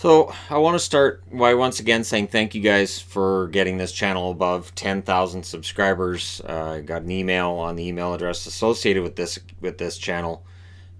So I want to start by once again saying thank you guys for getting this channel above 10,000 subscribers. I got an email on the email address associated with this channel,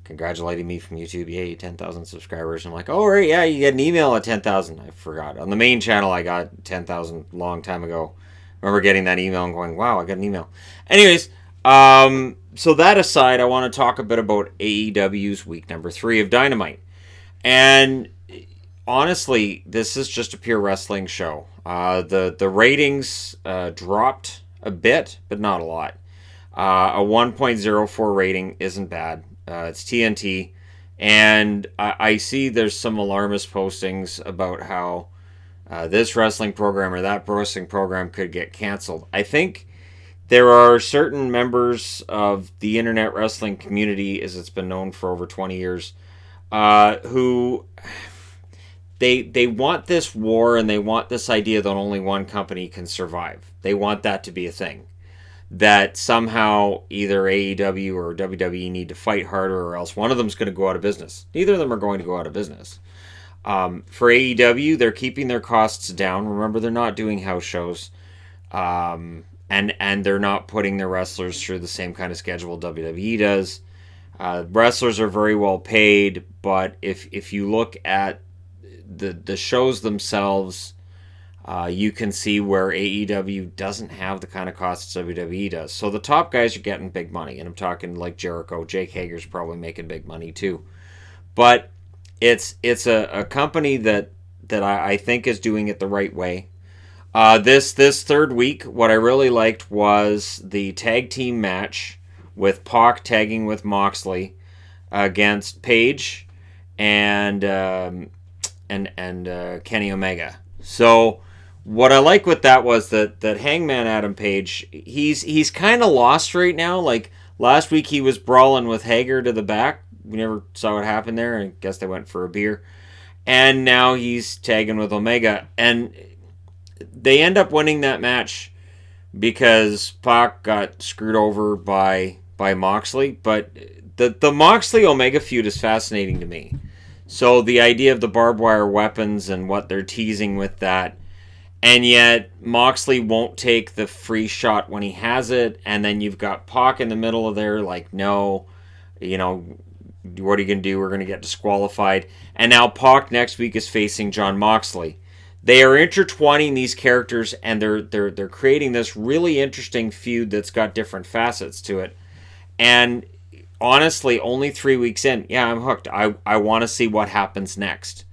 congratulating me from YouTube. Yay, 10,000 subscribers. I'm like, oh right, yeah, you get an email at 10,000. I forgot. On the main channel, I got 10,000 long time ago. I remember getting that email and going, wow, I got an email. Anyways, so that aside, I want to talk a bit about AEW's week number 3 of Dynamite. And honestly, this is just a pure wrestling show. The ratings dropped a bit, but not a lot. A 1.04 rating isn't bad. It's TNT, and I see there's some alarmist postings about how this wrestling program or that wrestling program could get canceled. I think there are certain members of the internet wrestling community, as it's been known for over 20 years, who they want this war and they want this idea that only one company can survive. They want that to be a thing. That somehow either AEW or WWE need to fight harder or else one of them's going to go out of business. Neither of them are going to go out of business. For AEW, they're keeping their costs down. Remember, they're not doing house shows. And they're not putting their wrestlers through the same kind of schedule WWE does. Wrestlers are very well paid, but if you look at the shows themselves, you can see where AEW doesn't have the kind of costs WWE does. So the top guys are getting big money, and I'm talking like Jericho. Jake Hager's probably making big money too. But it's a company that I think is doing it the right way. This third week, what I really liked was the tag team match with Pac tagging with Moxley against Page and Kenny Omega. So what I like with that was that Hangman Adam Page, he's kind of lost right now. Like last week he was brawling with Hager to the back. We never saw what happened there. I guess they went for a beer. And now he's tagging with Omega. And they end up winning that match because Pac got screwed over by Moxley. But the Moxley Omega feud is fascinating to me. So the idea of the barbed wire weapons and what they're teasing with that, and yet Moxley won't take the free shot when he has it, and then you've got Pac in the middle of there like, no, what are you going to do? We're going to get disqualified. And now Pac next week is facing Jon Moxley. They are intertwining these characters, and they're creating this really interesting feud that's got different facets to it. And honestly, only 3 weeks in, yeah, I'm hooked. I want to see what happens next.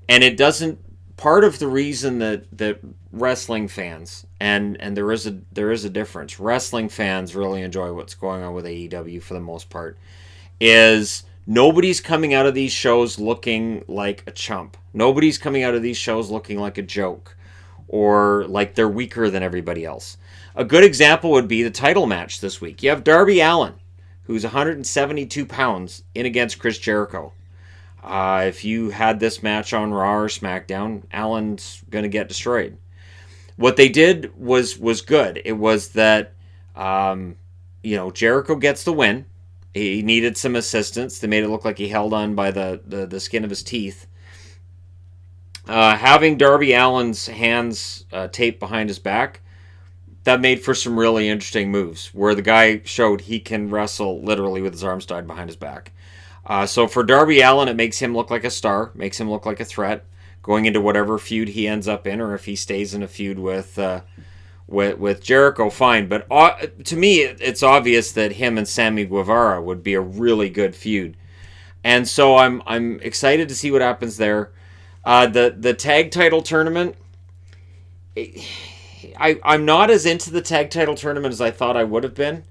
And it doesn't. Part of the reason that wrestling fans, and there is a difference. Wrestling fans really enjoy what's going on with AEW for the most part. Is nobody's coming out of these shows looking like a chump. Nobody's coming out of these shows looking like a joke, or like they're weaker than everybody else. A good example would be the title match this week. You have Darby Allin, who's 172 pounds, in against Chris Jericho. If you had this match on Raw or SmackDown, Allen's going to get destroyed. What they did was good. It was that, Jericho gets the win. He needed some assistance. They made it look like he held on by the skin of his teeth. Having Darby Allin's hands taped behind his back, that made for some really interesting moves, where the guy showed he can wrestle literally with his arms tied behind his back. So for Darby Allin, it makes him look like a star, makes him look like a threat, going into whatever feud he ends up in, or if he stays in a feud with Jericho, fine. But to me, it's obvious that him and Sammy Guevara would be a really good feud, and so I'm excited to see what happens there. The tag title tournament, I'm not as into the tag title tournament as I thought I would have been.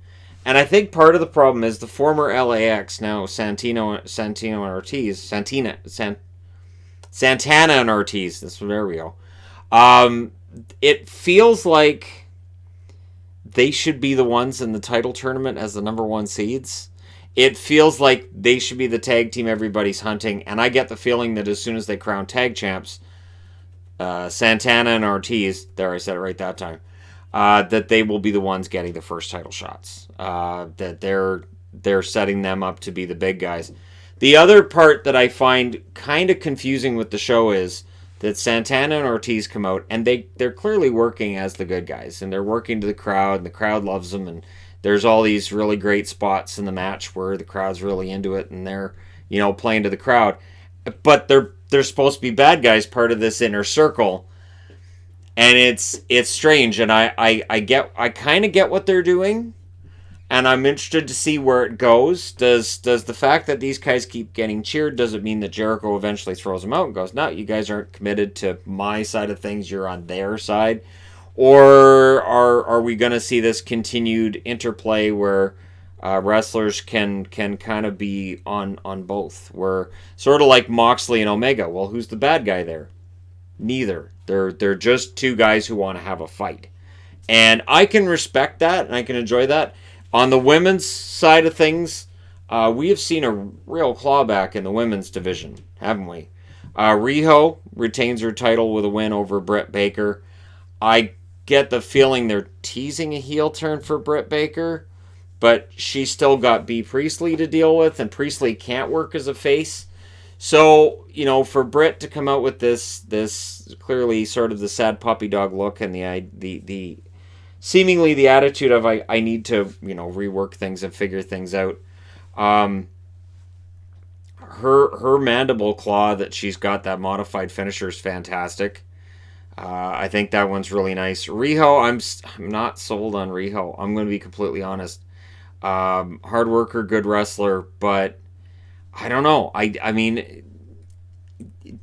And I think part of the problem is the former LAX, now Santana and Ortiz. There we go. It feels like they should be the ones in the title tournament as the number one seeds. It feels like they should be the tag team everybody's hunting. And I get the feeling that as soon as they crown tag champs, Santana and Ortiz, there I said it right that time, that they will be the ones getting the first title shots. That they're setting them up to be the big guys. The other part that I find kind of confusing with the show is that Santana and Ortiz come out, and they're clearly working as the good guys, and they're working to the crowd, and the crowd loves them, and there's all these really great spots in the match where the crowd's really into it, and they're playing to the crowd, but they're supposed to be bad guys, part of this inner circle, and it's strange, and I kind of get what they're doing, and I'm interested to see where it goes. Does the fact that these guys keep getting cheered, does it mean that Jericho eventually throws them out and goes, no, you guys aren't committed to my side of things, you're on their side? Or are we going to see this continued interplay where wrestlers can kind of be on both? Where sort of like Moxley and Omega, well, who's the bad guy there? Neither. They're just two guys who want to have a fight. And I can respect that, and I can enjoy that. On the women's side of things, we have seen a real clawback in the women's division, haven't we? Riho retains her title with a win over Britt Baker. I get the feeling they're teasing a heel turn for Britt Baker, but she's still got B. Priestley to deal with, and Priestley can't work as a face. So, for Britt to come out with this clearly sort of the sad puppy dog look and the seemingly the attitude of I need to rework things and figure things out. Her mandible claw that she's got, that modified finisher, is fantastic. I think that one's really nice. Riho, I'm not sold on Riho. I'm going to be completely honest. Hard worker, good wrestler, but I don't know. I mean,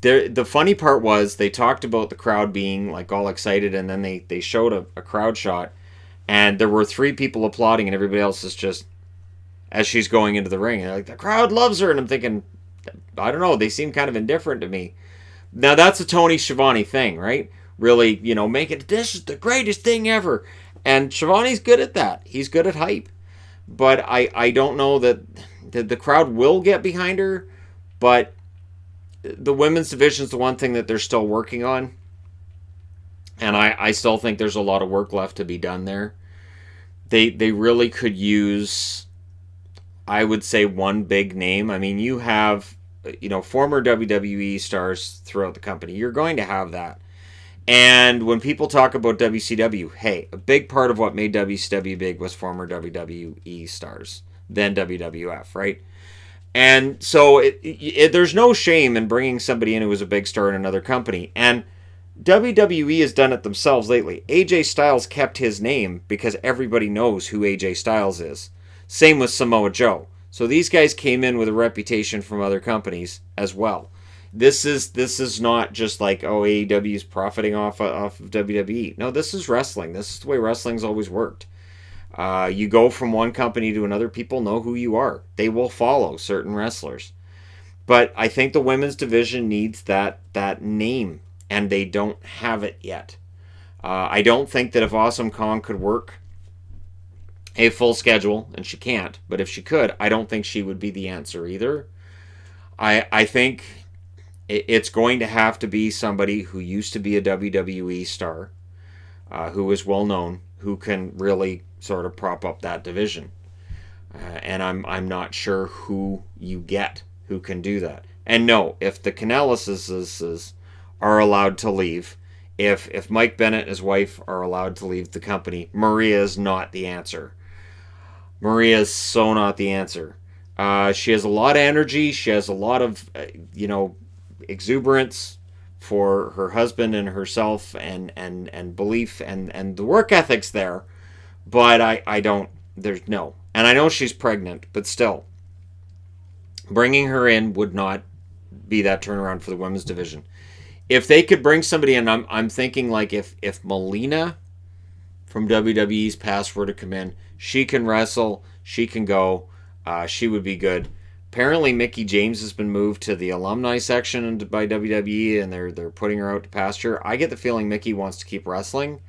the funny part was they talked about the crowd being like all excited, and then they showed a crowd shot, and there were 3 people applauding, and everybody else is just, as she's going into the ring, and like, the crowd loves her, and I'm thinking, I don't know, they seem kind of indifferent to me. Now that's a Tony Schiavone thing, right? Really, make it, this is the greatest thing ever, and Schiavone's good at that. He's good at hype, but I don't know that the crowd will get behind her, but the women's division is the one thing that they're still working on. And I still think there's a lot of work left to be done there. They really could use, I would say, one big name. I mean, you have, former WWE stars throughout the company. You're going to have that. And when people talk about WCW, hey, a big part of what made WCW big was former WWE stars, then WWF, right? And so there's no shame in bringing somebody in who was a big star in another company. And WWE has done it themselves lately. AJ Styles kept his name because everybody knows who AJ Styles is. Same with Samoa Joe. So these guys came in with a reputation from other companies as well. This is not just like, oh, AEW is profiting off of WWE. No, this is wrestling. This is the way wrestling's always worked. You go from one company to another, people know who you are. They will follow certain wrestlers. But I think the women's division needs that name, and they don't have it yet. I don't think that if Awesome Kong could work a full schedule, and she can't, but if she could, I don't think she would be the answer either. I think it's going to have to be somebody who used to be a WWE star, who is well known, who can really sort of prop up that division. And I'm not sure who you get who can do that. And no, if the Canellises are allowed to leave, if Mike Bennett and his wife are allowed to leave the company, Maria is not the answer. Maria is so not the answer. She has a lot of energy. She has a lot of, exuberance for her husband and herself, and belief and the work ethics there. But I don't, there's no. And I know she's pregnant, but still, bringing her in would not be that turnaround for the women's division. If they could bring somebody in, I'm thinking like if Melina from WWE's past were to come in, she can wrestle, she can go, she would be good. Apparently, Mickie James has been moved to the alumni section by WWE, and they're putting her out to pasture. I get the feeling Mickie wants to keep wrestling.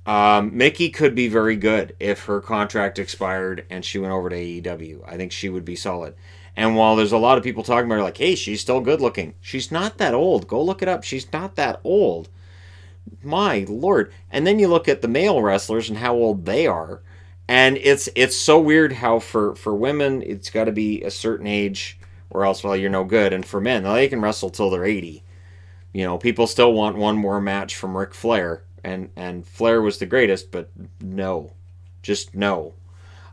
Mickie could be very good if her contract expired and she went over to AEW. I think she would be solid. And while there's a lot of people talking about her like, hey, she's still good looking. She's not that old. Go look it up. She's not that old. My Lord. And then you look at the male wrestlers and how old they are. And it's so weird how for women, it's got to be a certain age or else, well, you're no good. And for men, they can wrestle till they're 80. People still want one more match from Ric Flair, and Flair was the greatest, but no, just no.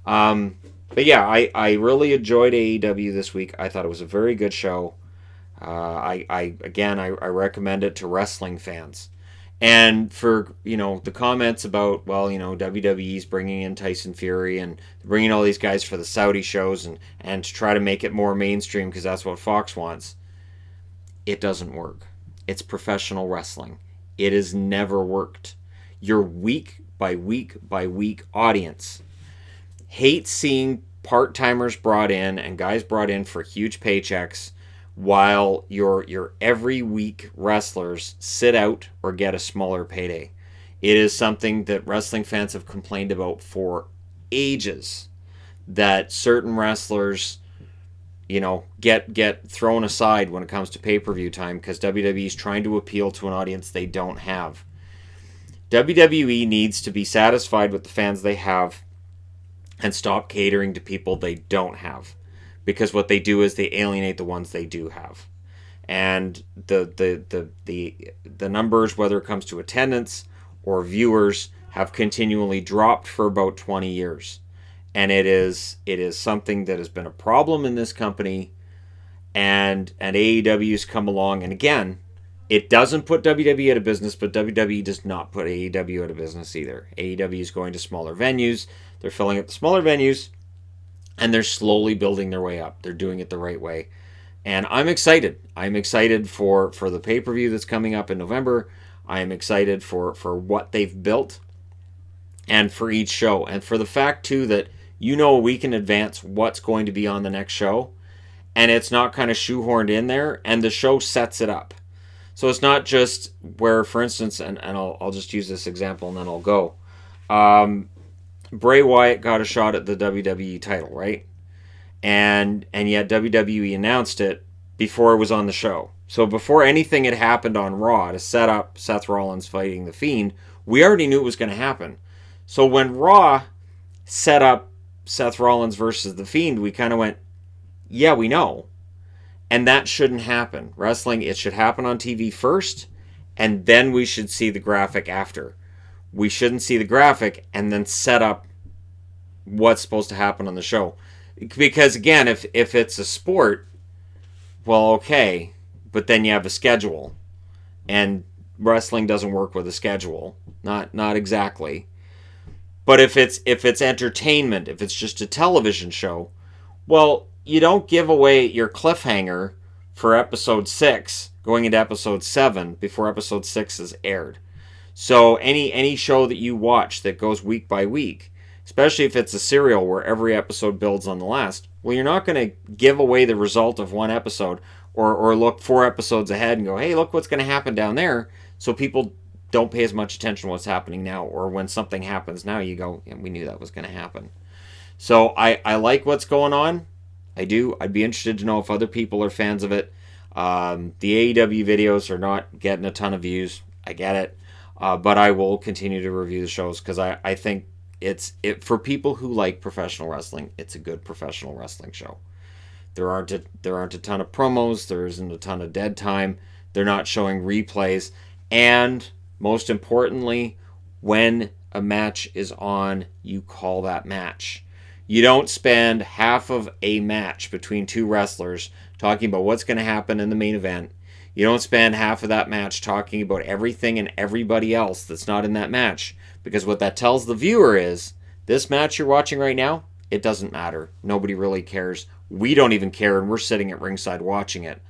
But yeah, I really enjoyed AEW this week. I thought it was a very good show. I recommend it to wrestling fans. And for the comments about, well, WWE's bringing in Tyson Fury and bringing all these guys for the Saudi shows and to try to make it more mainstream because that's what Fox wants. It doesn't work. It's professional wrestling. It has never worked. Your week by week by week audience hates seeing part-timers brought in and guys brought in for huge paychecks while your every week wrestlers sit out or get a smaller payday. It is something that wrestling fans have complained about for ages, that certain wrestlers get thrown aside when it comes to pay-per-view time because WWE is trying to appeal to an audience they don't have. WWE needs to be satisfied with the fans they have and stop catering to people they don't have, because what they do is they alienate the ones they do have. And the numbers, whether it comes to attendance or viewers, have continually dropped for about 20 years. And it is something that has been a problem in this company, and AEW's come along, and again, it doesn't put WWE out of business, but WWE does not put AEW out of business either. AEW is going to smaller venues. They're filling up the smaller venues, and they're slowly building their way up. They're doing it the right way. And I'm excited. I'm excited for the pay-per-view that's coming up in November. I am excited for what they've built and for each show. And for the fact, too, that a week in advance what's going to be on the next show, and it's not kind of shoehorned in there, and the show sets it up. So it's not just where, for instance, and I'll just use this example and then I'll go. Bray Wyatt got a shot at the WWE title, right? And yet WWE announced it before it was on the show. So before anything had happened on Raw to set up Seth Rollins fighting The Fiend, we already knew it was going to happen. So when Raw set up Seth Rollins versus The Fiend, we kind of went, yeah, we know. And that shouldn't happen. Wrestling, it should happen on TV first, and then we should see the graphic after. We shouldn't see the graphic and then set up what's supposed to happen on the show. Because again, if it's a sport, well, okay, but then you have a schedule, and wrestling doesn't work with a schedule. Not exactly. But if it's entertainment, if it's just a television show, well, you don't give away your cliffhanger for episode 6 going into episode 7 before episode 6 is aired. So any show that you watch that goes week by week, especially if it's a serial where every episode builds on the last, well, you're not going to give away the result of one episode or look 4 episodes ahead and go, hey, look what's going to happen down there, so people don't pay as much attention to what's happening now. Or when something happens now, you go, yeah, we knew that was going to happen. So I like what's going on. I do. I'd be interested to know if other people are fans of it. The AEW videos are not getting a ton of views. I get it. But I will continue to review the shows because I think it for people who like professional wrestling, it's a good professional wrestling show. There aren't a ton of promos. There isn't a ton of dead time. They're not showing replays. And most importantly, when a match is on, you call that match. You don't spend half of a match between two wrestlers talking about what's going to happen in the main event. You don't spend half of that match talking about everything and everybody else that's not in that match. Because what that tells the viewer is, this match you're watching right now, it doesn't matter. Nobody really cares. We don't even care, and we're sitting at ringside watching it.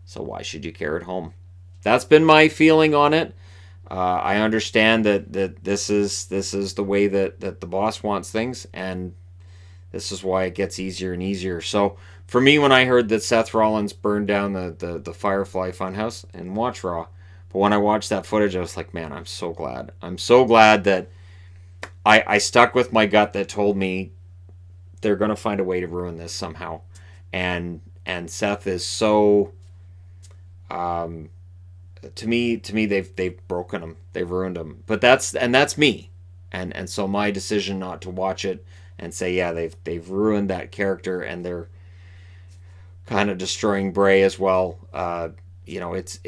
So why should you care at home? That's been my feeling on it. I understand that this is the way that the boss wants things, and this is why it gets easier and easier. So for me, when I heard that Seth Rollins burned down the Firefly Funhouse, and watch Raw, but when I watched that footage, I was like, man, I'm so glad. I'm so glad that I stuck with my gut that told me they're going to find a way to ruin this somehow. And Seth is so... To me, they've broken him. They've ruined him. But that's me. And so my decision not to watch it and say, yeah, they've ruined that character, and they're kind of destroying Bray as well. It's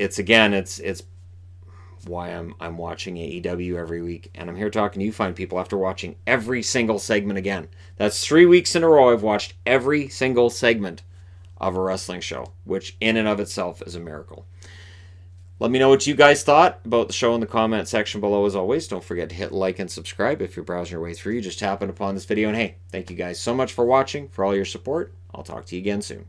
why I'm watching AEW every week, and I'm here talking to you fine people after watching every single segment again. That's 3 weeks in a row I've watched every single segment of a wrestling show, which in and of itself is a miracle. Let me know what you guys thought about the show in the comment section below. As always, don't forget to hit like and subscribe if you're browsing your way through. You just happened upon this video. And hey, thank you guys so much for watching, for all your support. I'll talk to you again soon.